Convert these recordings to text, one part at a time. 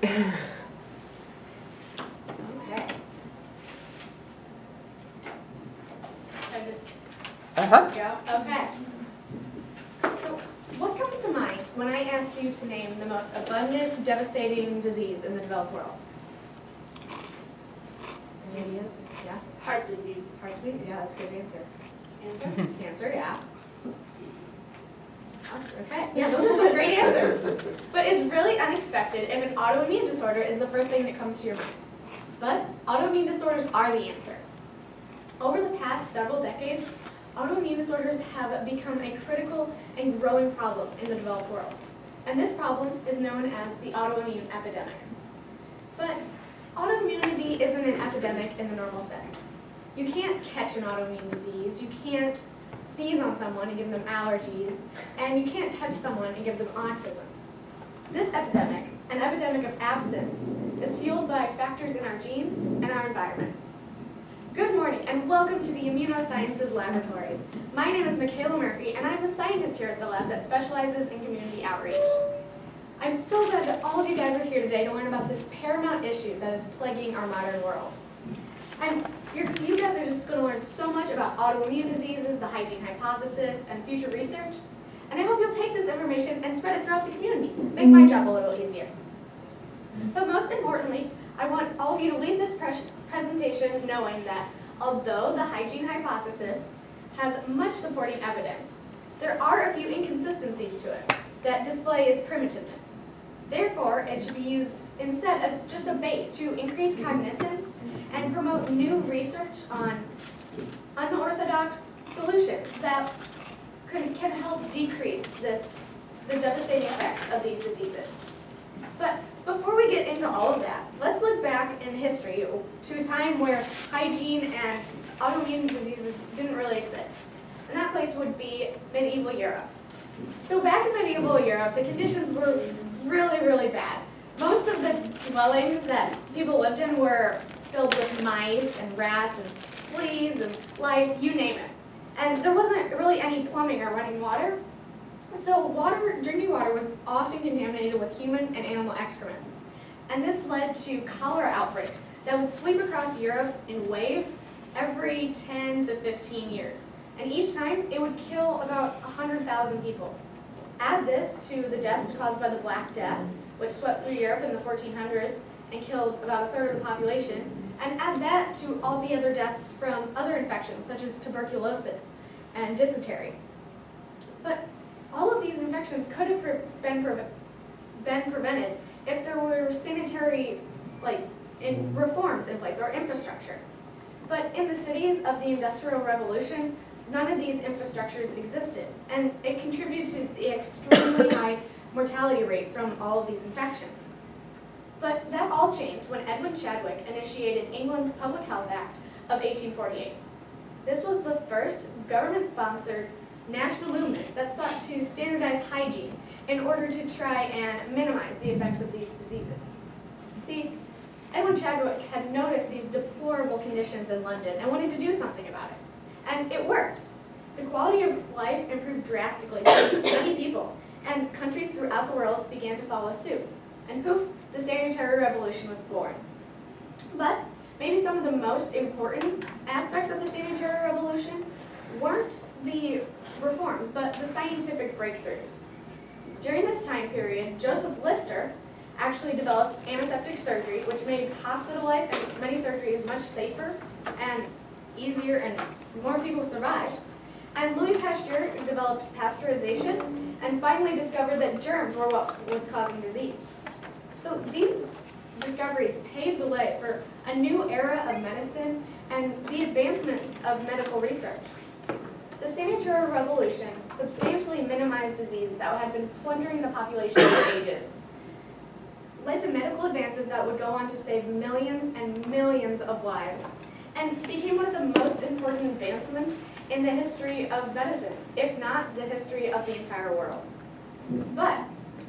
Okay. I just go. Okay. So, what comes to mind when I ask you to name the most abundant, devastating disease in the developed world? Any ideas? Yeah? Heart disease. Heart disease? Yeah, that's a good answer. Cancer. Cancer, yeah. Okay, yeah, those are some great answers. But it's really unexpected if an autoimmune disorder is the first thing that comes to your mind. But autoimmune disorders are the answer. Over the past several decades, autoimmune disorders have become a critical and growing problem in the developed world. And this problem is known as the autoimmune epidemic. But autoimmunity isn't an epidemic in the normal sense. You can't catch an autoimmune disease, you can't sneeze on someone and give them allergies, and you can't touch someone and give them autism. This epidemic, an epidemic of absence, is fueled by factors in our genes and our environment. Good morning and welcome to the Immunosciences Laboratory. My name is Michaela Murphy and I'm a scientist here at the lab that specializes in community outreach. I'm so glad that all of you guys are here today to learn about this paramount issue that is plaguing our modern world. You guys are just going to learn so much about autoimmune diseases, the hygiene hypothesis, and future research. And I hope you'll take this information and spread it throughout the community. Make my job a little easier. But most importantly, I want all of you to leave this presentation knowing that although the hygiene hypothesis has much supporting evidence, there are a few inconsistencies to it that display its primitiveness. Therefore, it should be used instead as just a base to increase cognizance and promote new research on unorthodox solutions that can help decrease the devastating effects of these diseases. But before we get into all of that, let's look back in history to a time where hygiene and autoimmune diseases didn't really exist. And that place would be medieval Europe. So back in medieval Europe, the conditions were really, really bad. Most of the dwellings that people lived in were filled with mice and rats and fleas and lice, you name it. And there wasn't really any plumbing or running water. So drinking water was often contaminated with human and animal excrement. And this led to cholera outbreaks that would sweep across Europe in waves every 10 to 15 years. And each time, it would kill about 100,000 people. Add this to the deaths caused by the Black Death, which swept through Europe in the 1400s and killed about a third of the population, and add that to all the other deaths from other infections, such as tuberculosis and dysentery. But all of these infections could have been prevented if there were sanitary reforms in place or infrastructure. But in the cities of the Industrial Revolution, none of these infrastructures existed, and it contributed to the extremely high mortality rate from all of these infections. But that all changed when Edwin Chadwick initiated England's Public Health Act of 1848. This was the first government-sponsored national movement that sought to standardize hygiene in order to try and minimize the effects of these diseases. See, Edwin Chadwick had noticed these deplorable conditions in London and wanted to do something about it. And it worked. The quality of life improved drastically for many people, and countries throughout the world began to follow suit. And poof, the sanitary revolution was born. But maybe some of the most important aspects of the sanitary revolution weren't the reforms, but the scientific breakthroughs. During this time period, Joseph Lister actually developed antiseptic surgery, which made hospital life and many surgeries much safer and easier, and more people survived. And Louis Pasteur developed pasteurization and finally discovered that germs were what was causing disease. So these discoveries paved the way for a new era of medicine and the advancements of medical research. The sanitary revolution substantially minimized disease that had been plundering the population for ages, led to medical advances that would go on to save millions and millions of lives, and became one of the most important advancements in the history of medicine, if not the history of the entire world. But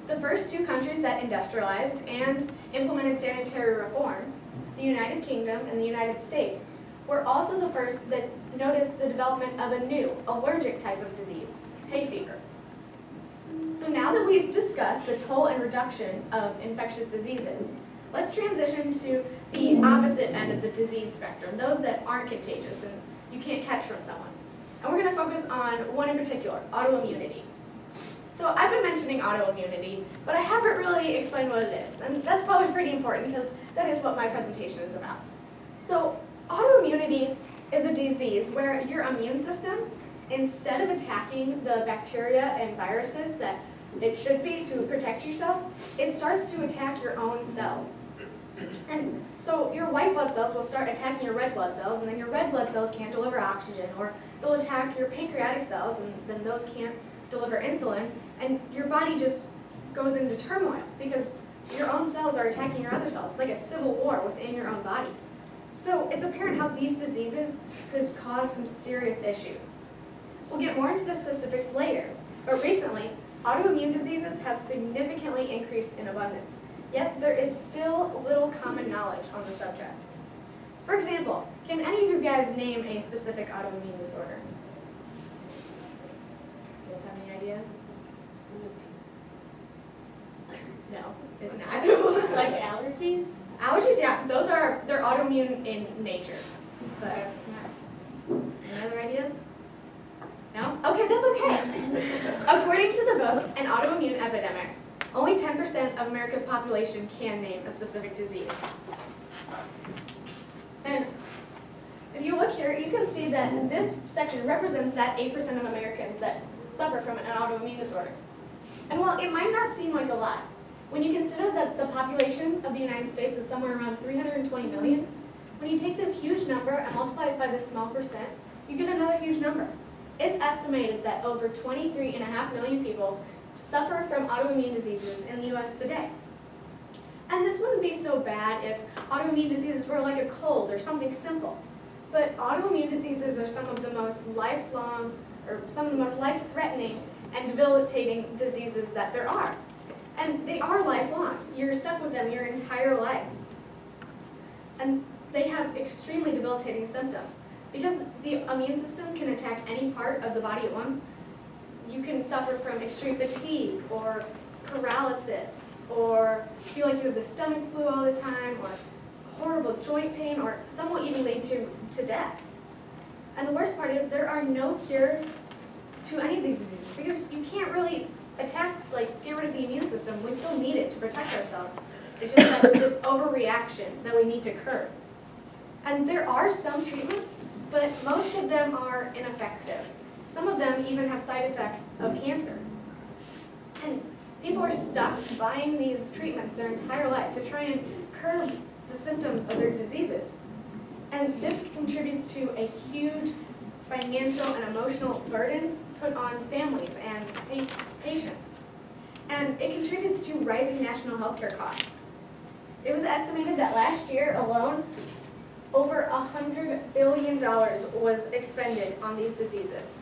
the first two countries that industrialized and implemented sanitary reforms, the United Kingdom and the United States, were also the first that noticed the development of a new allergic type of disease, hay fever. So now that we've discussed the toll and reduction of infectious diseases, let's transition to the opposite end of the disease spectrum, those that aren't contagious and you can't catch from someone. And we're going to focus on one in particular, autoimmunity. So I've been mentioning autoimmunity, but I haven't really explained what it is, and that's probably pretty important because that is what my presentation is about. So autoimmunity is a disease where your immune system, instead of attacking the bacteria and viruses that it should be to protect yourself, it starts to attack your own cells. And so your white blood cells will start attacking your red blood cells, and then your red blood cells can't deliver oxygen, or they'll attack your pancreatic cells, and then those can't deliver insulin, and your body just goes into turmoil because your own cells are attacking your other cells. It's like a civil war within your own body. So it's apparent how these diseases could cause some serious issues. We'll get more into the specifics later, but recently, autoimmune diseases have significantly increased in abundance, yet there is still little common knowledge on the subject. For example, can any of you guys name a specific autoimmune disorder? You guys have any ideas? No, it's not. Like allergies? Allergies, yeah, they're autoimmune in nature. But, yeah. Any other ideas? No? Okay, that's okay. According to the book, An Autoimmune Epidemic, only 10% of America's population can name a specific disease. And if you look here, you can see that this section represents that 8% of Americans that suffer from an autoimmune disorder. And while it might not seem like a lot, when you consider that the population of the United States is somewhere around 320 million, when you take this huge number and multiply it by this small percent, you get another huge number. It's estimated that over 23.5 million people suffer from autoimmune diseases in the US today. And this wouldn't be so bad if autoimmune diseases were like a cold or something simple. But autoimmune diseases are some of the most lifelong, or some of the most life-threatening and debilitating diseases that there are. And they are lifelong. You're stuck with them your entire life. And they have extremely debilitating symptoms. Because the immune system can attack any part of the body at once, you can suffer from extreme fatigue or paralysis, or feel like you have the stomach flu all the time, or horrible joint pain, or some will even lead to death. And the worst part is there are no cures to any of these diseases because you can't really get rid of the immune system. We still need it to protect ourselves. It's just that this overreaction that we need to curb. And there are some treatments, but most of them are ineffective. Some of them even have side effects of cancer. And people are stuck buying these treatments their entire life to try and curb the symptoms of their diseases. And this contributes to a huge financial and emotional burden put on families and patients. And it contributes to rising national healthcare costs. It was estimated that last year alone, over $100 billion was expended on these diseases.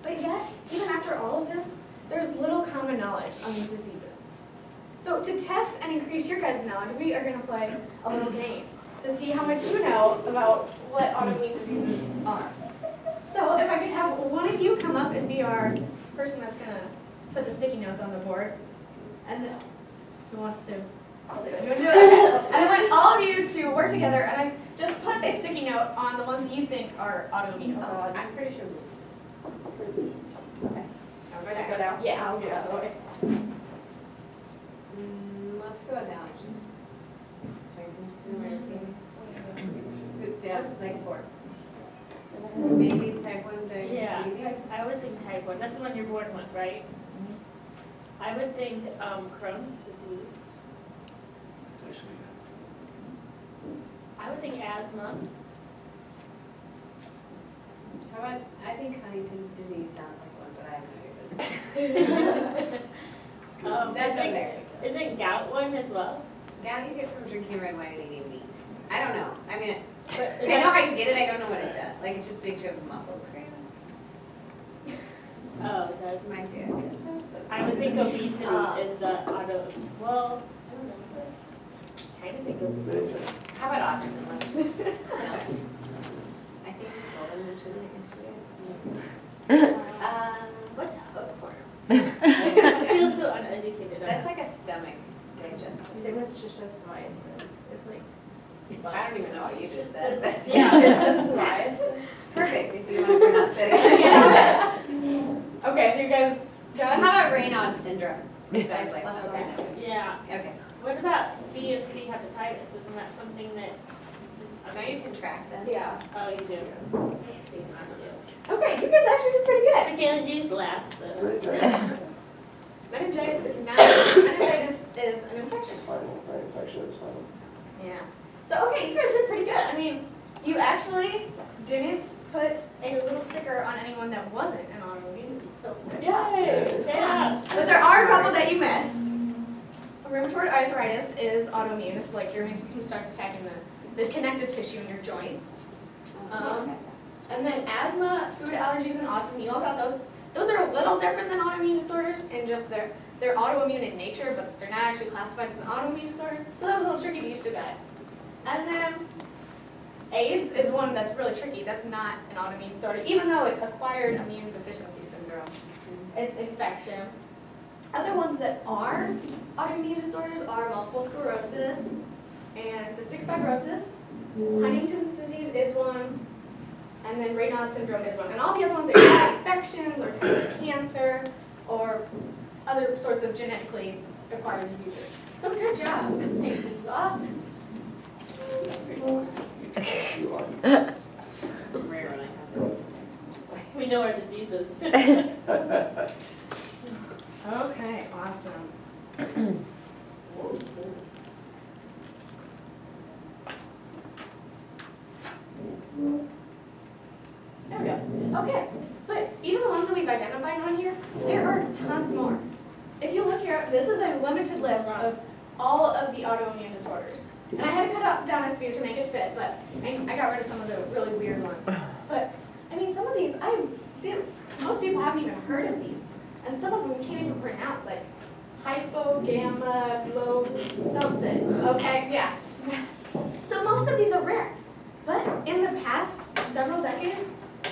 But yet, even after all of this, there's little common knowledge on these diseases. So to test and increase your guys' knowledge, we are going to play a little game to see how much you know about what autoimmune diseases are. So if I could have one of you come up and be our person that's going to put the sticky notes on the board. And then, who wants to? I'll do it. You want to do it? Okay. And I want all of you to work together, and I just put a sticky note on the ones that you think are autoimmune. Oh, I'm pretty sure this. Okay. Everybody just go down? Yeah, I'll get out of the way. Let's go down. Yeah, like 4. Maybe type 1 thing. Yeah, You guys? I would think type 1. That's the one you're born with, right? I would think Crohn's disease. I would think asthma. How about, I think Huntington's disease sounds like one, but I have no idea. That's up there. Isn't gout one as well? Gout you get from drinking red wine and eating meat. I don't know. I mean, But I know how you get it, I don't know what it does. Like, it just makes you have muscle cramps. Oh, it does. My dad gets that, so it's I would think not- obesity is the auto, well, I don't know. Kind of think obesity. How about autism? Let's just- No. I think it's golden mentioned it yesterday. What's hook form? I feel so uneducated. That's like a stomach digestive. Same with schistosomiasis. It's like. I don't even know what you It's just just said. this- Yeah, schistosomiasis. Perfect if you want to pronounce it. Okay, so you guys done? How about Raynaud syndrome? Sounds like That's something. okay. Yeah. Okay. What about B and C hepatitis? Isn't that something that is, Now you can track them. Yeah. oh, you do? Okay, you guys actually did pretty good. Michaela's used laugh, so. Meningitis is not, meningitis is an infection. Spinal, right, it's actually spinal. Yeah. So, okay, you guys did pretty good. I mean, you actually didn't put a little sticker on anyone that wasn't an autoimmune disease, so good job. Yay! Yeah. But there are a couple that you missed. Rheumatoid arthritis is autoimmune. It's like your immune system starts attacking the connective tissue in your joints. And then asthma, food allergies, and autism, you all got those. Those are a little different than autoimmune disorders in just they're autoimmune in nature, but they're not actually classified as an autoimmune disorder. So that was a little tricky, but you still got it. And then AIDS is one that's really tricky. That's not an autoimmune disorder, even though it's acquired immune deficiency syndrome. It's infection. Other ones that are autoimmune disorders are multiple sclerosis and cystic fibrosis. Huntington's disease is one. And then Raynaud syndrome is one. And all the other ones are either infections or types of cancer or other sorts of genetically acquired diseases. So good job. Take these off. You are. It's rare when I have We know our diseases. Okay, awesome. There we go. Okay, but even the ones that we've identified on here, there are tons more. If you look here, this is a limited list of all of the autoimmune disorders. And I had to cut out down a few to make it fit, but I got rid of some of the really weird ones. But, I mean, some of these, most people haven't even heard of these. And some of them we can't even pronounce, like hypogammaglobulinemia something, okay, yeah. So most of these are rare. But in the past several decades,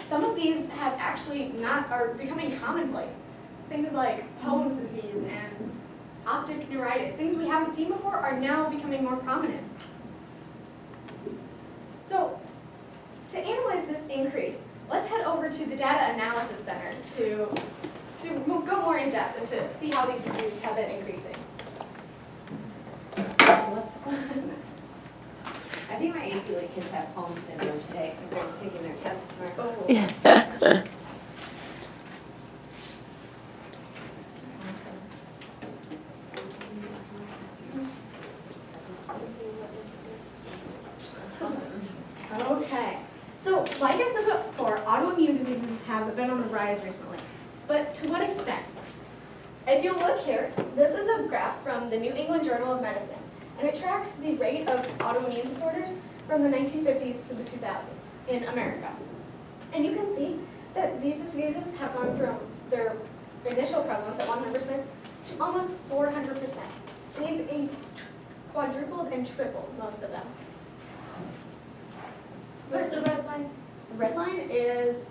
some of these have actually are becoming commonplace. Things like Poems disease and optic neuritis, things we haven't seen before, are now becoming more prominent. So, to analyze this increase, let's head over to the Data Analysis Center to go more in depth and to see how these diseases have been increasing. So let's. I think my AP kids have Poems syndrome today because they're taking their tests tomorrow. Oh. Okay, so like I said before, autoimmune diseases have been on the rise recently. But to what extent? If you look here, this is a graph from the New England Journal of Medicine, and it tracks the rate of autoimmune disorders from the 1950s to the 2000s in America. And you can see that these diseases have gone from their initial prevalence at 100% to almost 400%. They've quadrupled and tripled, most of them. What's the red line? The red line is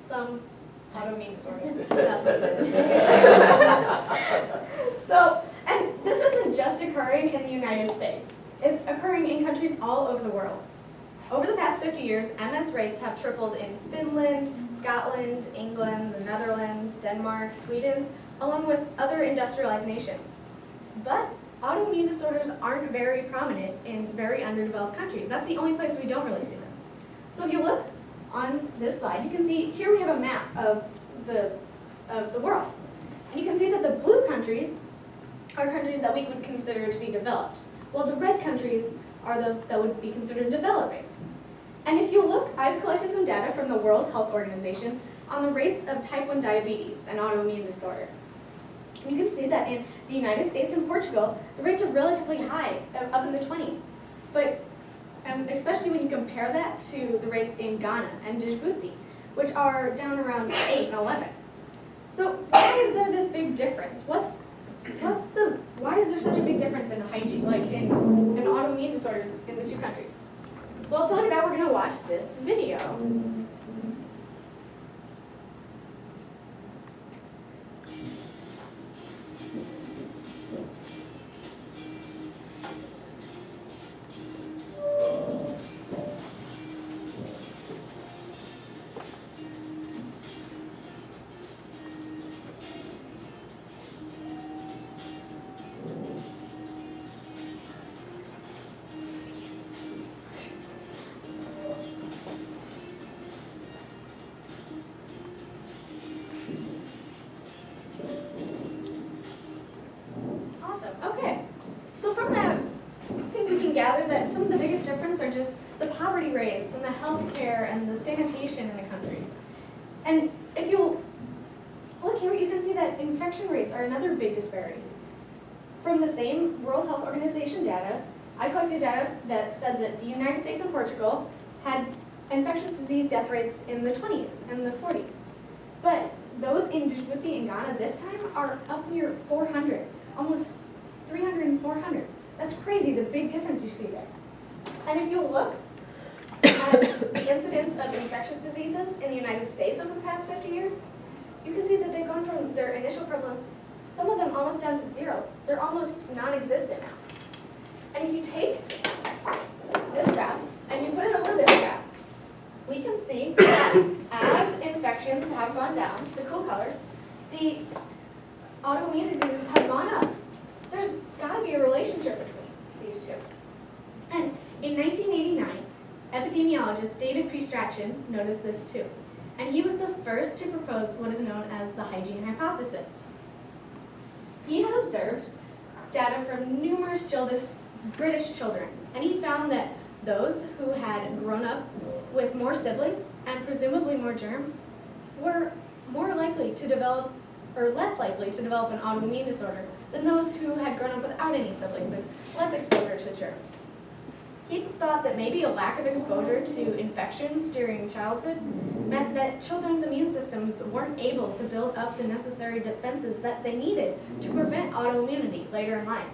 some autoimmune disorder. That's what it is. So, and this isn't just occurring in the United States. It's occurring in countries all over the world. Over the past 50 years, MS rates have tripled in Finland, Scotland, England, the Netherlands, Denmark, Sweden, along with other industrialized nations. But autoimmune disorders aren't very prominent in very underdeveloped countries. That's the only place we don't really see them. So if you look on this slide, you can see here we have a map of the world. And you can see that the blue countries are countries that we would consider to be developed, while the red countries are those that would be considered developing. And if you look, I've collected some data from the World Health Organization on the rates of type 1 diabetes, an autoimmune disorder. You can see that in the United States and Portugal, the rates are relatively high, up in the 20s. But especially when you compare that to the rates in Ghana and Djibouti, which are down around 8 and 11. So why is there this big difference? Why is there such a big difference in hygiene, like in autoimmune disorders in the two countries? Well, to look at that, we're going to watch this video. together that some of the biggest difference are just the poverty rates and the healthcare and the sanitation in the countries. And if you look here, you can see that infection rates are another big disparity. From the same World Health Organization data, I collected data that said that the United States and Portugal had infectious disease death rates in the 20s and the 40s. But those in Djibouti and Ghana this time are up near 400, almost 300 and 400. That's crazy, the big difference you see there. And if you look at the incidence of infectious diseases in the United States over the past 50 years, you can see that they've gone from their initial prevalence, some of them almost down to 0. They're almost non-existent now. And if you take this graph and you put it over this graph, we can see that as infections have gone down, the cool colors, the autoimmune diseases have gone up. There's got to be a relationship between these two. And in 1989, epidemiologist David P. Strachan noticed this too. And he was the first to propose what is known as the hygiene hypothesis. He had observed data from numerous British children, and he found that those who had grown up with more siblings and presumably more germs were more likely to develop, or less likely to develop an autoimmune disorder than those who had grown up without any siblings and less exposure to germs. He thought that maybe a lack of exposure to infections during childhood meant that children's immune systems weren't able to build up the necessary defenses that they needed to prevent autoimmunity later in life.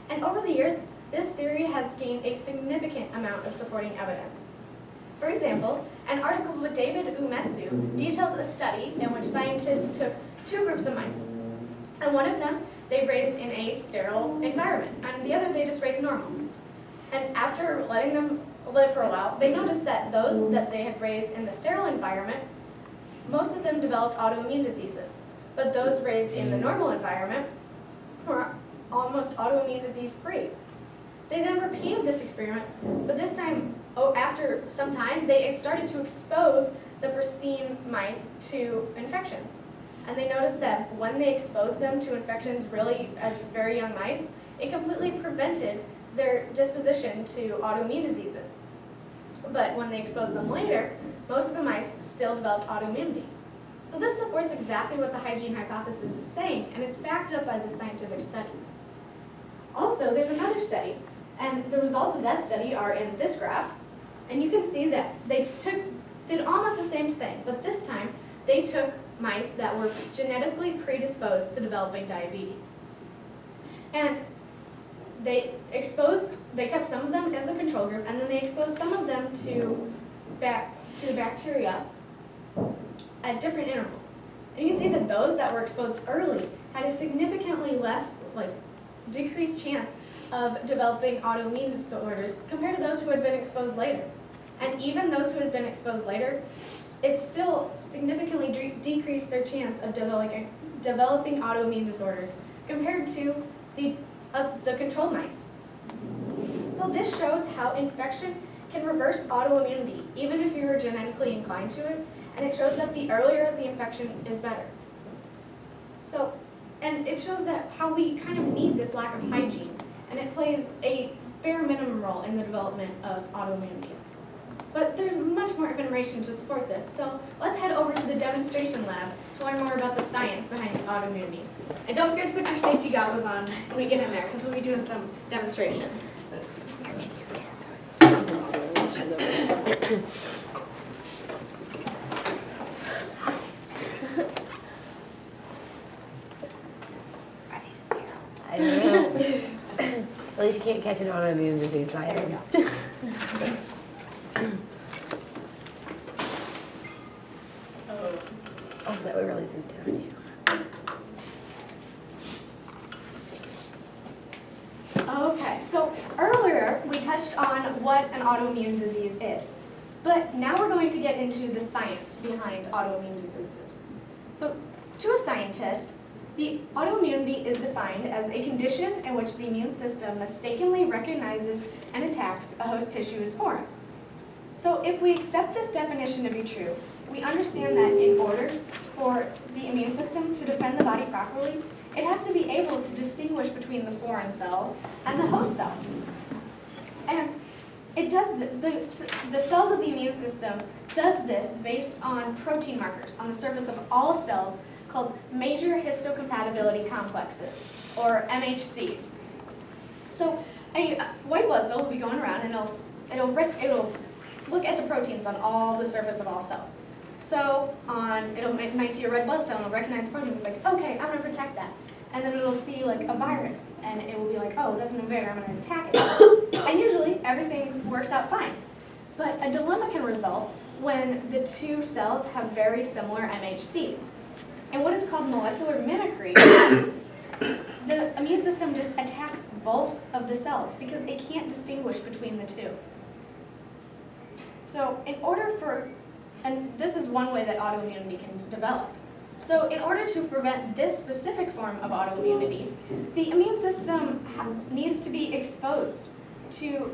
And over the years, this theory has gained a significant amount of supporting evidence. For example, an article with David Umetsu details a study in which scientists took 2 groups of mice. And one of them they raised in a sterile environment, and the other they just raised normal. And after letting them live for a while, they noticed that those that they had raised in the sterile environment, most of them developed autoimmune diseases. But those raised in the normal environment were almost autoimmune disease free. They then repeated this experiment, but this time, after some time, they started to expose the pristine mice to infections. And they noticed that when they exposed them to infections really as very young mice, it completely prevented their disposition to autoimmune diseases. But when they exposed them later, most of the mice still developed autoimmunity. So this supports exactly what the hygiene hypothesis is saying, and it's backed up by the scientific study. Also, there's another study, and the results of that study are in this graph, and you can see that they did almost the same thing, but this time they took mice that were genetically predisposed to developing diabetes. And they kept some of them as a control group, and then they exposed some of them to bacteria at different intervals. And you can see that those that were exposed early had a significantly less, decreased chance of developing autoimmune disorders compared to those who had been exposed later. And even those who had been exposed later, it still significantly decreased their chance of developing autoimmune disorders compared to the control mice. So this shows how infection can reverse autoimmunity, even if you are genetically inclined to it, and it shows that the earlier the infection is better. And it shows that how we kind of need this lack of hygiene, and it plays a bare minimum role in the development of autoimmunity. But there's much more information to support this, so let's head over to the demonstration lab to learn more about the science behind autoimmunity. And don't forget to put your safety goggles on when we get in there, because we'll be doing some demonstrations. I don't know. At least you can't catch an autoimmune disease by it. Oh, that we really zoomed in on you. Okay, so earlier we touched on what an autoimmune disease is, but now we're going to get into the science behind autoimmune diseases. So to a scientist, the autoimmunity is defined as a condition in which the immune system mistakenly recognizes and attacks a host tissue as foreign. So if we accept this definition to be true, we understand that in order for the immune system to defend the body properly, it has to be able to distinguish between the foreign cells and the host cells. And it does, the cells of the immune system does this based on protein markers on the surface of all cells called major histocompatibility complexes, or MHCs. So a white blood cell will be going around and it'll look at the proteins on all the surface of all cells. So it might see a red blood cell and it'll recognize the protein. It's like, okay, I'm going to protect that. And then it'll see like a virus and it will be like, oh, that's an invader, I'm going to attack it. And usually everything works out fine. But a dilemma can result when the two cells have very similar MHCs. And what is called molecular mimicry, the immune system just attacks both of the cells because it can't distinguish between the two. So in order for, and this is one way that autoimmunity can develop. So in order to prevent this specific form of autoimmunity, the immune system needs to be exposed to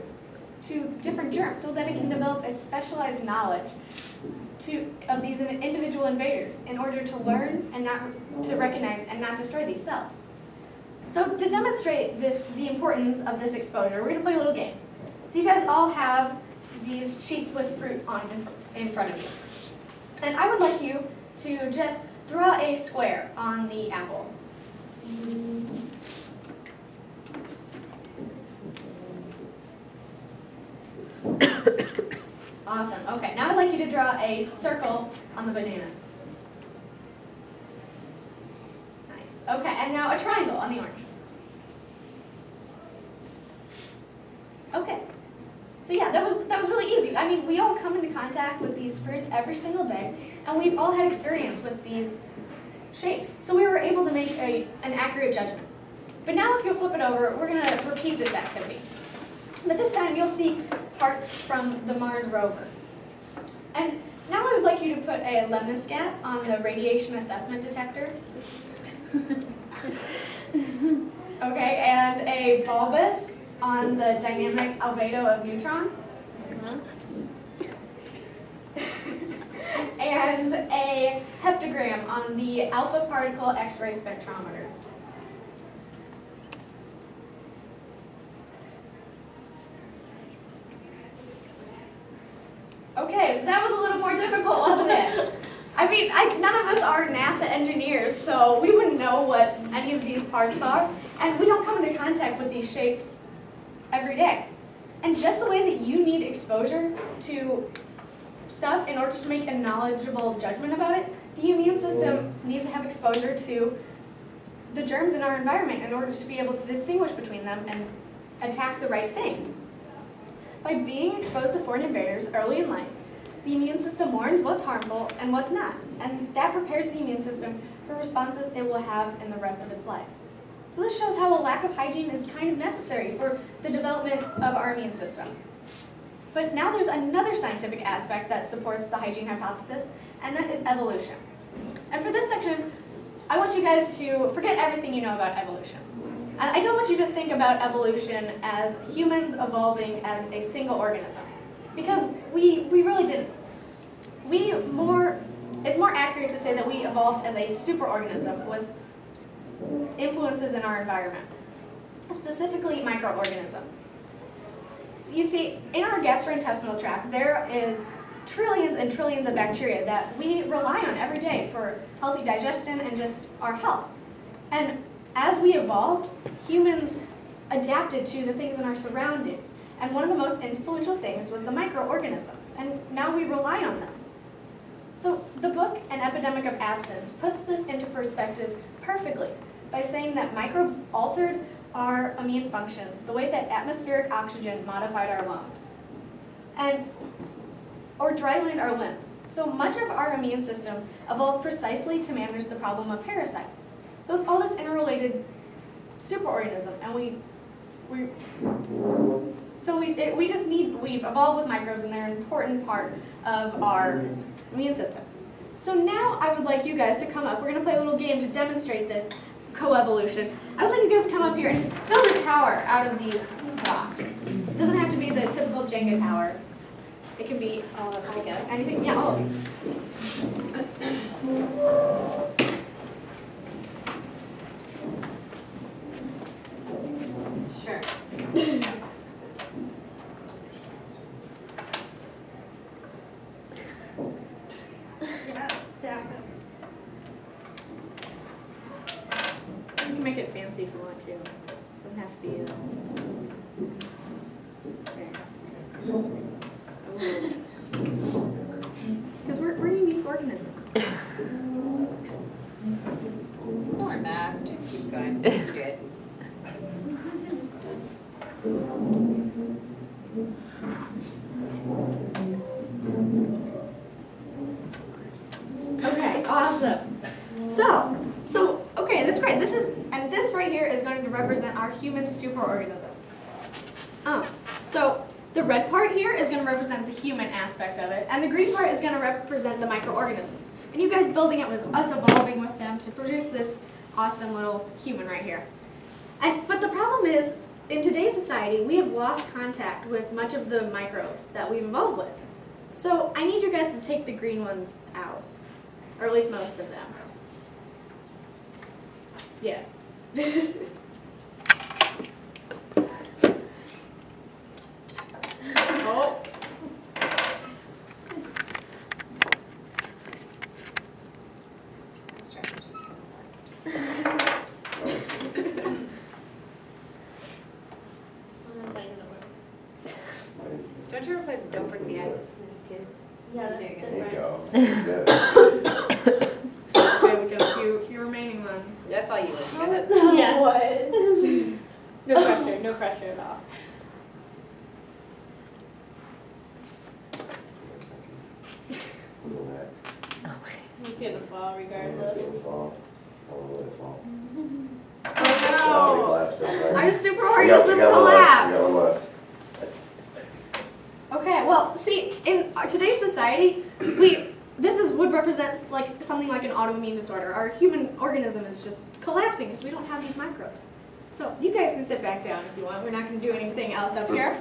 different germs so that it can develop a specialized knowledge of these individual invaders in order to learn and not to recognize and not destroy these cells. So to demonstrate the importance of this exposure, we're going to play a little game. So you guys all have these sheets with fruit in front of you. And I would like you to just draw a square on the apple. Awesome. Okay, now I'd like you to draw a circle on the banana. Nice. Okay, and now a triangle on the orange. Okay. So yeah, that was really easy. I mean, we all come into contact with these fruits every single day, and we've all had experience with these shapes. So we were able to make an accurate judgment. But now if you'll flip it over, we're going to repeat this activity. But this time you'll see parts from the Mars rover. And now I would like you to put a lemniscat on the radiation assessment detector. Okay, and a bulbous on the dynamic albedo of neutrons. And a heptagram on the alpha particle X-ray spectrometer. Okay, so that was a little more difficult, wasn't it? I mean, none of us are NASA engineers, so we wouldn't know what any of these parts are, and we don't come into contact with these shapes every day. And just the way that you need exposure to stuff in order to make a knowledgeable judgment about it, the immune system needs to have exposure to the germs in our environment in order to be able to distinguish between them and attack the right things. By being exposed to foreign invaders early in life, the immune system warns what's harmful and what's not, and that prepares the immune system for responses it will have in the rest of its life. So this shows how a lack of hygiene is kind of necessary for the development of our immune system. But now there's another scientific aspect that supports the hygiene hypothesis, and that is evolution. And for this section, I want you guys to forget everything you know about evolution. And I don't want you to think about evolution as humans evolving as a single organism, because we really didn't. It's more accurate to say that we evolved as a superorganism with influences in our environment, specifically microorganisms. So you see, in our gastrointestinal tract, there is trillions and trillions of bacteria that we rely on every day for healthy digestion and just our health. And as we evolved, humans adapted to the things in our surroundings. And one of the most influential things was the microorganisms. And now we rely on them. So the book, An Epidemic of Absence, puts this into perspective perfectly by saying that microbes altered our immune function, the way that atmospheric oxygen modified our lungs, or dryland our limbs. So much of our immune system evolved precisely to manage the problem of parasites. So it's all this interrelated superorganism, and we've evolved with microbes, and they're an important part of our immune system. So now I would like you guys to come up. We're going to play a little game to demonstrate this coevolution. I would like you guys to come up here and just build a tower out of these blocks. It doesn't have to be the typical Jenga tower. It can be all of us together. Anything? Yeah, all of these. Sure. can make it fancy if you want to. It doesn't have to be. Because we're unique organisms. Or not, just keep going. You're good. Okay, awesome. So okay, that's great. This right here is going to represent our human superorganism. So the red part here is going to represent the human aspect of it, and the green part is going to represent the microorganisms. And you guys building it was us evolving with them to produce this awesome little human right here. But the problem is, in today's society, we have lost contact with much of the microbes that we've evolved with. So I need you guys to take the green ones out, or at least most of them. Yeah. Oh. Don't you ever play Don't Break the Ice with kids? Yeah, that's There There you different. go. Good. Okay, we got a few remaining ones. That's all you listen to. Yeah. What? No pressure at all. Go back. It's gonna fall regardless. It'll fall. Probably will fall. Oh no! Collapse it, right? Our superorganism You gotta collapsed. look. Okay, well, see, in today's society, this would represent like something like an autoimmune disorder. Our human organism is just collapsing because we don't have these microbes. So you guys can sit back down if you want. We're not going to do anything else up here.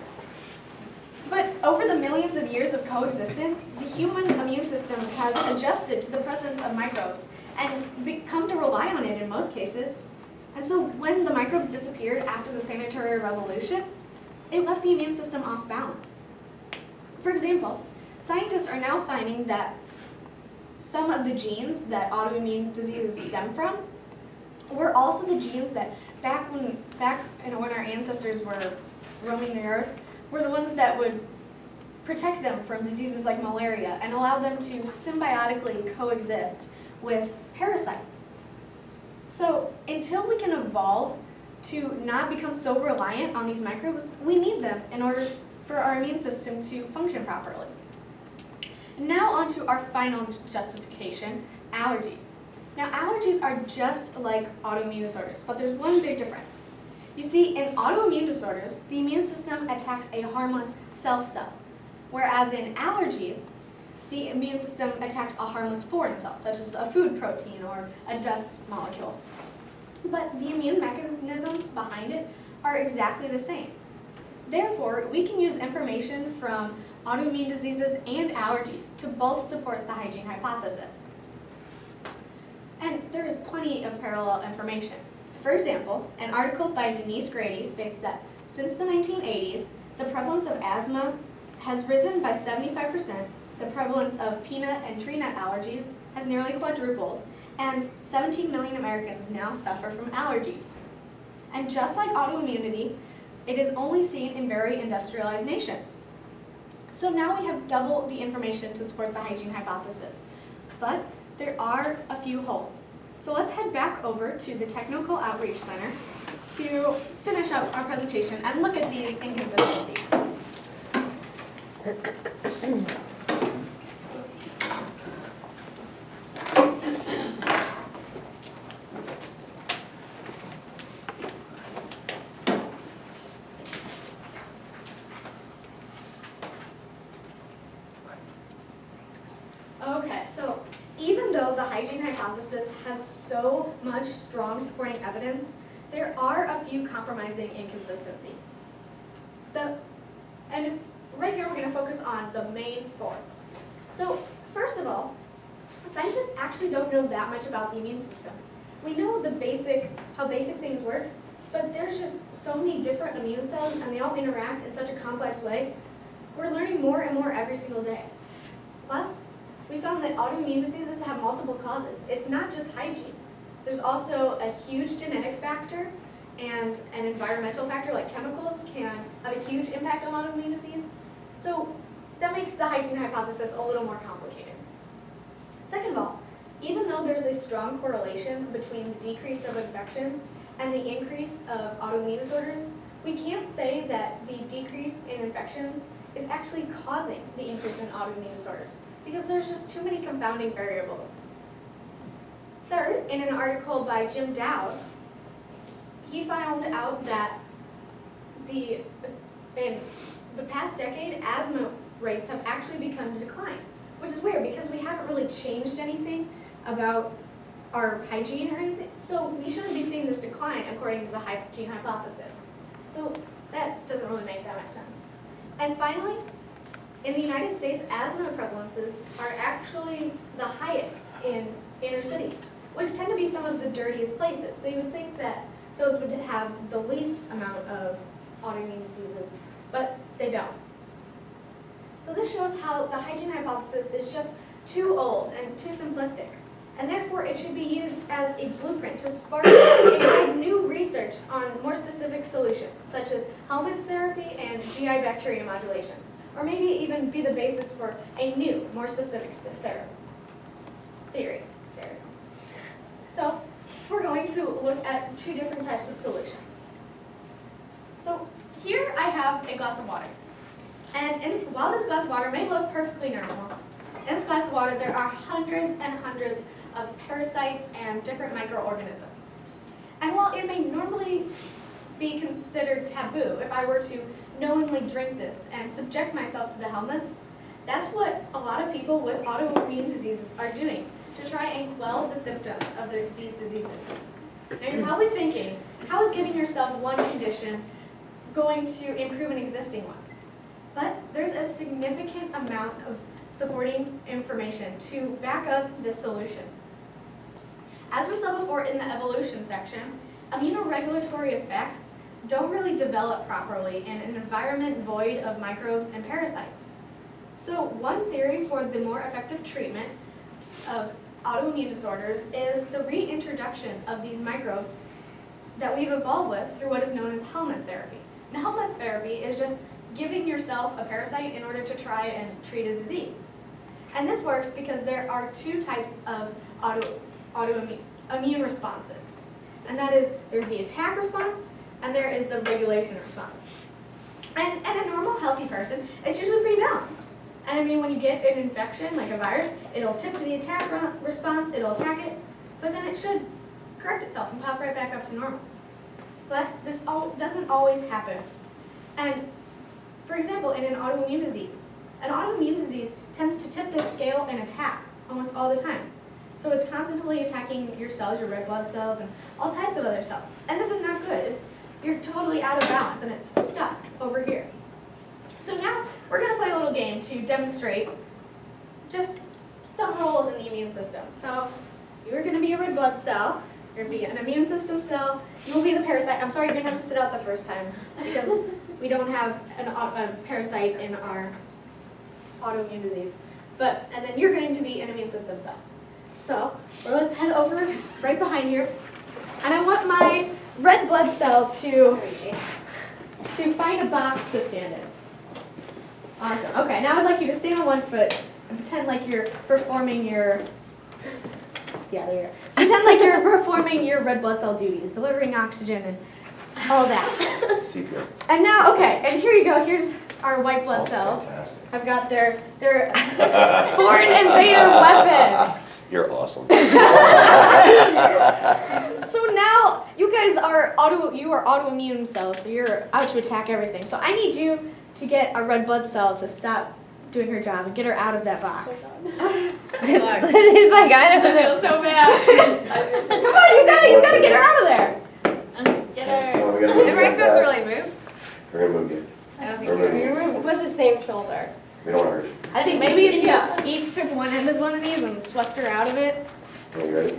But over the millions of years of coexistence, the human immune system has adjusted to the presence of microbes and come to rely on it in most cases. And so when the microbes disappeared after the sanitary revolution, it left the immune system off balance. For example, scientists are now finding that some of the genes that autoimmune diseases stem from were also the genes that back when our ancestors were roaming the earth, were the ones that would protect them from diseases like malaria and allow them to symbiotically coexist with parasites. So until we can evolve to not become so reliant on these microbes, we need them in order for our immune system to function properly. Now on to our final justification, allergies. Now allergies are just like autoimmune disorders, but there's one big difference. You see, in autoimmune disorders, the immune system attacks a harmless self-cell, whereas in allergies, the immune system attacks a harmless foreign cell, such as a food protein or a dust molecule. But the immune mechanisms behind it are exactly the same. Therefore, we can use information from autoimmune diseases and allergies to both support the hygiene hypothesis. And there is plenty of parallel information. For example, an article by Denise Grady states that since the 1980s, the prevalence of asthma has risen by 75%, the prevalence of peanut and tree nut allergies has nearly quadrupled, and 17 million Americans now suffer from allergies. And just like autoimmunity, it is only seen in very industrialized nations. So now we have double the information to support the hygiene hypothesis. But there are a few holes. So let's head back over to the Technical Outreach Center to finish up our presentation and look at these inconsistencies. Okay, so even though the hygiene hypothesis has so much strong supporting evidence, there are a few compromising inconsistencies. And right here we're going to focus on the main four. So first of all, scientists actually don't know that much about the immune system. We know how basic things work, but there's just so many different immune cells and they all interact in such a complex way. We're learning more and more every single day. Plus, we found that autoimmune diseases have multiple causes. It's not just hygiene. There's also a huge genetic factor and an environmental factor, like chemicals can have a huge impact on autoimmune disease. So that makes the hygiene hypothesis a little more complicated. Second of all, even though there's a strong correlation between the decrease of infections and the increase of autoimmune disorders, we can't say that the decrease in infections is actually causing the increase in autoimmune disorders, because there's just too many confounding variables. Third, in an article by Jim Dowd, he found out that in the past decade, asthma rates have actually begun to decline, which is weird because we haven't really changed anything about our hygiene or anything, so we shouldn't be seeing this decline according to the hygiene hypothesis. So that doesn't really make that much sense. And finally, in the United States, asthma prevalences are actually the highest in inner cities, which tend to be some of the dirtiest places. So you would think that those would have the least amount of autoimmune diseases, but they don't. So this shows how the hygiene hypothesis is just too old and too simplistic, and therefore it should be used as a blueprint to spark new research on more specific solutions, such as helminth therapy and GI bacteria modulation, or maybe even be the basis for a new, more specific theory. So we're going to look at two different types of solutions. So here I have a glass of water. And while this glass of water may look perfectly normal, in this glass of water there are hundreds and hundreds of parasites and different microorganisms. And while it may normally be considered taboo if I were to knowingly drink this and subject myself to the helminths, that's what a lot of people with autoimmune diseases are doing to try and quell the symptoms of these diseases. Now you're probably thinking, how is giving yourself one condition going to improve an existing one? But there's a significant amount of supporting information to back up this solution. As we saw before in the evolution section, immunoregulatory effects don't really develop properly in an environment void of microbes and parasites. So one theory for the more effective treatment of autoimmune disorders is the reintroduction of these microbes that we've evolved with through what is known as helminth therapy. Now, helminth therapy is just giving yourself a parasite in order to try and treat a disease. And this works because there are two types of autoimmune responses. And that is, there's the attack response, and there is the regulation response. And in a normal, healthy person, it's usually pretty balanced. And I mean, when you get an infection, like a virus, it'll tip to the attack response, it'll attack it, but then it should correct itself and pop right back up to normal. But this doesn't always happen. And for example, in an autoimmune disease tends to tip this scale and attack almost all the time. So it's constantly attacking your cells, your red blood cells, and all types of other cells. And this is not good. You're totally out of balance, and it's stuck over here. So now we're going to play a little game to demonstrate just some roles in the immune system. So you're going to be a red blood cell. You're going to be an immune system cell. You will be the parasite. I'm sorry, you're going to have to sit out the first time because we don't have a parasite in our autoimmune disease. And then you're going to be an immune system cell. So let's head over right behind here. And I want my red blood cell to find a box to stand in. Awesome. Okay, now I'd like you to stand on one foot and pretend like you're performing your pretend like you're performing your red blood cell duties, delivering oxygen and all that. Secret. And now, okay, and here you go. Here's our white blood cells. Fantastic. I've got their foreign invader weapons. You're awesome. So now you guys are autoimmune cells, so you're out to attack everything. So I need you to get a red blood cell to stop doing her job and get her out of that box. He's like, I don't know. so bad. Come on, you gotta get her out of there. Get her. Well, we gotta move Am I you supposed to back. really move? We're gonna move you. I don't think We're moving you. we're push the same shoulder. We don't want to hurt you. I think maybe if you each took one end of one of these and swept her out of it. Are you ready?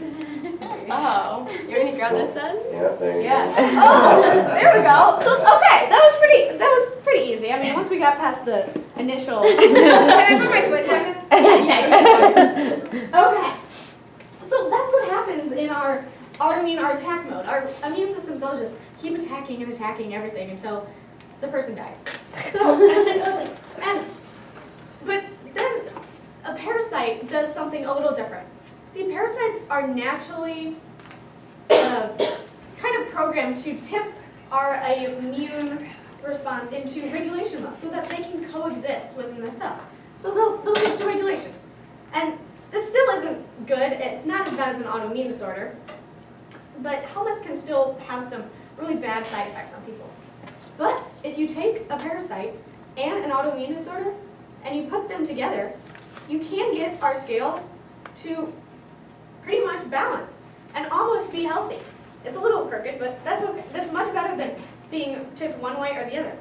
Oh, you ready to grab this then? Yeah, there you Yeah. go. Oh, there we go. So okay, that was pretty easy. I mean, once we got past the initial. Can I put my foot down? Yeah. Okay. So that's what happens in our autoimmune or attack mode. Our immune system cells just keep attacking and attacking everything until the person dies. So, but then a parasite does something a little different. See, parasites are naturally kind of programmed to tip our immune response into regulation mode so that they can coexist within the cell. So they'll lead to regulation. And this still isn't good. It's not as bad as an autoimmune disorder, but helminths can still have some really bad side effects on people. But if you take a parasite and an autoimmune disorder and you put them together, you can get our scale to pretty much balance and almost be healthy. It's a little crooked, but that's okay. That's much better than being tipped one way or the other.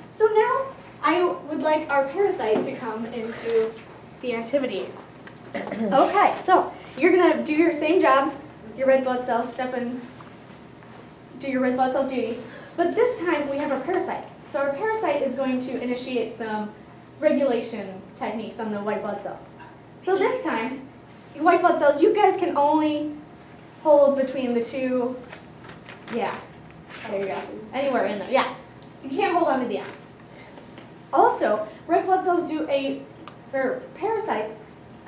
So now I would like our parasite to come into the activity. Okay, so you're gonna do your same job, your red blood cells, step in, do your red blood cell duties, but this time we have our parasite. So our parasite is going to initiate some regulation techniques on the white blood cells. So this time, white blood cells, you guys can only hold between the two, yeah, there you go, anywhere in there, yeah. You can't hold on to the ends. Also, red blood cells parasites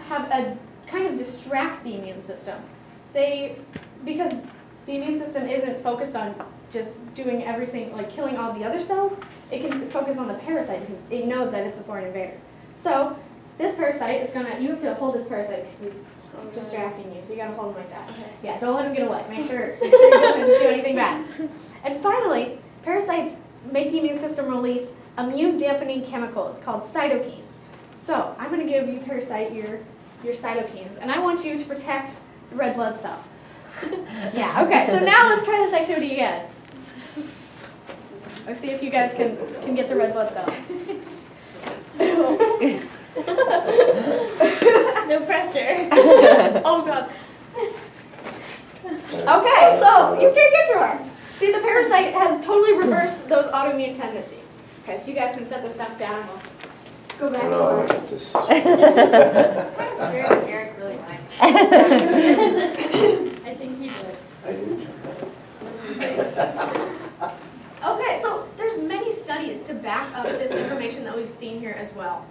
have a kind of distract the immune system. Because the immune system isn't focused on just doing everything, like killing all the other cells, it can focus on the parasite because it knows that it's a foreign invader. So this parasite is you have to hold this parasite because it's distracting you, so you gotta hold him like that. Okay. Yeah, don't let him get away. Make sure he doesn't do anything bad. And finally, parasites make the immune system release immune dampening chemicals called cytokines. So I'm gonna give you, parasite, your cytokines, and I want you to protect the red blood cell. Yeah, okay, so now let's try this activity again. Let's see if you guys can get the red blood cell. No pressure. Oh God. Okay, so you can't get to her. See, the parasite has totally reversed those autoimmune tendencies. Okay, so you guys can set this stuff down. We'll go back to No, I her. got this. I'm kind of scared if Eric really liked I think he would. I didn't. Okay, so there's many studies to back up this information that we've seen here as well.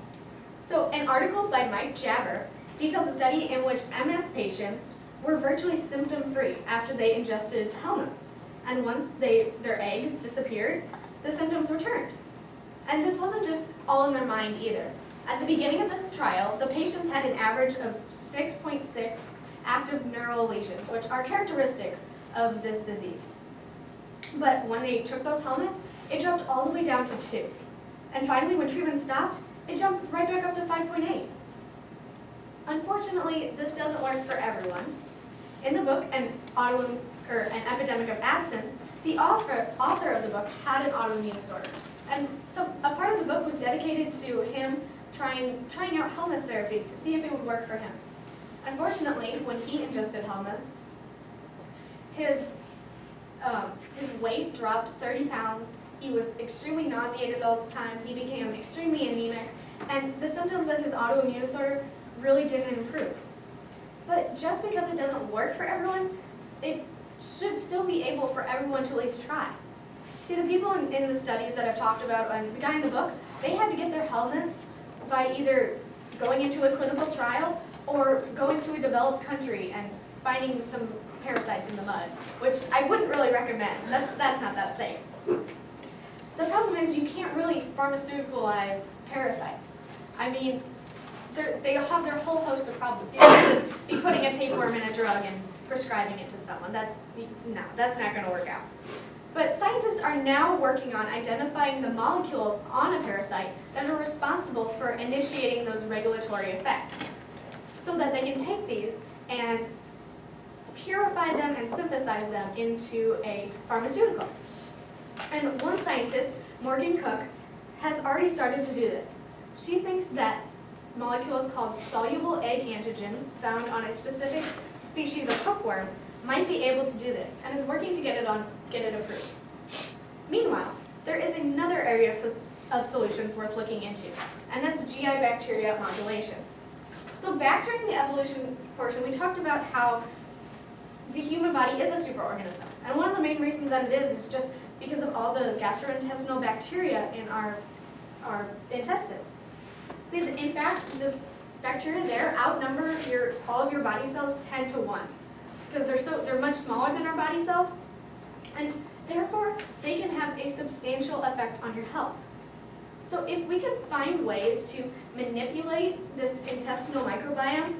So an article by Mike Jabber details a study in which MS patients were virtually symptom-free after they ingested helminths. And once their eggs disappeared, the symptoms returned. And this wasn't just all in their mind either. At the beginning of this trial, the patients had an average of 6.6 active neural lesions, which are characteristic of this disease. But when they took those helminths, it dropped all the way down to 2. And finally, when treatment stopped, it jumped right back up to 5.8. Unfortunately, this doesn't work for everyone. In the book, An Epidemic of Absence, the author of the book had an autoimmune disorder. And so a part of the book was dedicated to him trying out helminth therapy to see if it would work for him. Unfortunately, when he ingested helminths, his weight dropped 30 pounds. He was extremely nauseated all the time. He became extremely anemic. And the symptoms of his autoimmune disorder really didn't improve. But just because it doesn't work for everyone, it should still be able for everyone to at least try. See, the people in the studies that I've talked about, and the guy in the book, they had to get their helminths by either going into a clinical trial or going to a developed country and finding some parasites in the mud, which I wouldn't really recommend. That's not that safe. The problem is you can't really pharmaceuticalize parasites. I mean, they have their whole host of problems. You can't just be putting a tapeworm in a drug and prescribing it to someone. That's not going to work out. But scientists are now working on identifying the molecules on a parasite that are responsible for initiating those regulatory effects, so that they can take these and purify them and synthesize them into a pharmaceutical. And one scientist, Morgan Cook, has already started to do this. She thinks that molecules called soluble egg antigens found on a specific species of hookworm might be able to do this, and is working to get it approved. Meanwhile, there is another area of solutions worth looking into, and that's GI bacteria modulation. So back during the evolution portion, we talked about how the human body is a superorganism. And one of the main reasons that it is just because of all the gastrointestinal bacteria in our intestines. See, in fact, the bacteria there outnumber all of your body cells 10 to 1 because they're much smaller than our body cells, and therefore they can have a substantial effect on your health. So if we can find ways to manipulate this intestinal microbiome,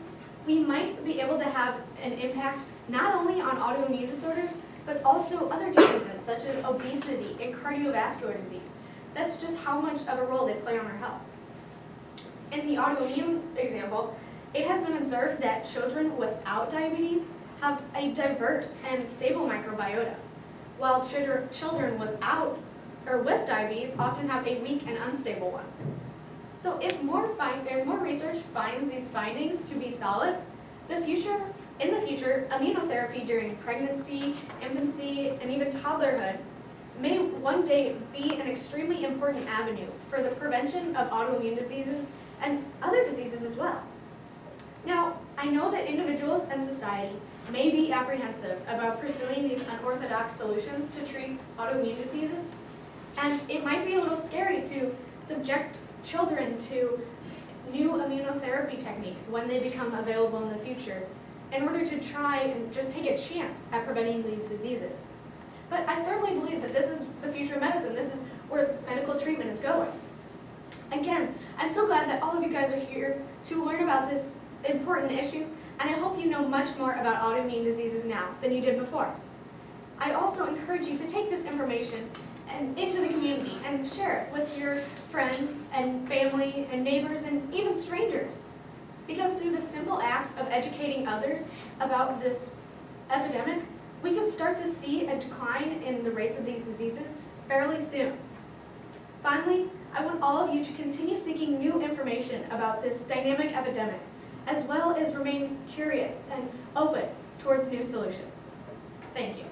we might be able to have an impact not only on autoimmune disorders, but also other diseases such as obesity and cardiovascular disease. That's just how much of a role they play on our health. In the autoimmune example, it has been observed that children without diabetes have a diverse and stable microbiota, while children without or with diabetes often have a weak and unstable one. So if more research finds these findings to be solid, in the future, immunotherapy during pregnancy, infancy, and even toddlerhood may one day be an extremely important avenue for the prevention of autoimmune diseases and other diseases as well. Now, I know that individuals and society may be apprehensive about pursuing these unorthodox solutions to treat autoimmune diseases, and it might be a little scary to subject children to new immunotherapy techniques when they become available in the future in order to try and just take a chance at preventing these diseases. But I firmly believe that this is the future of medicine. This is where medical treatment is going. Again, I'm so glad that all of you guys are here to learn about this important issue, and I hope you know much more about autoimmune diseases now than you did before. I also encourage you to take this information into the community and share it with your friends and family and neighbors and even strangers. Because through the simple act of educating others about this epidemic, we can start to see a decline in the rates of these diseases fairly soon. Finally, I want all of you to continue seeking new information about this dynamic epidemic, as well as remain curious and open towards new solutions. Thank you.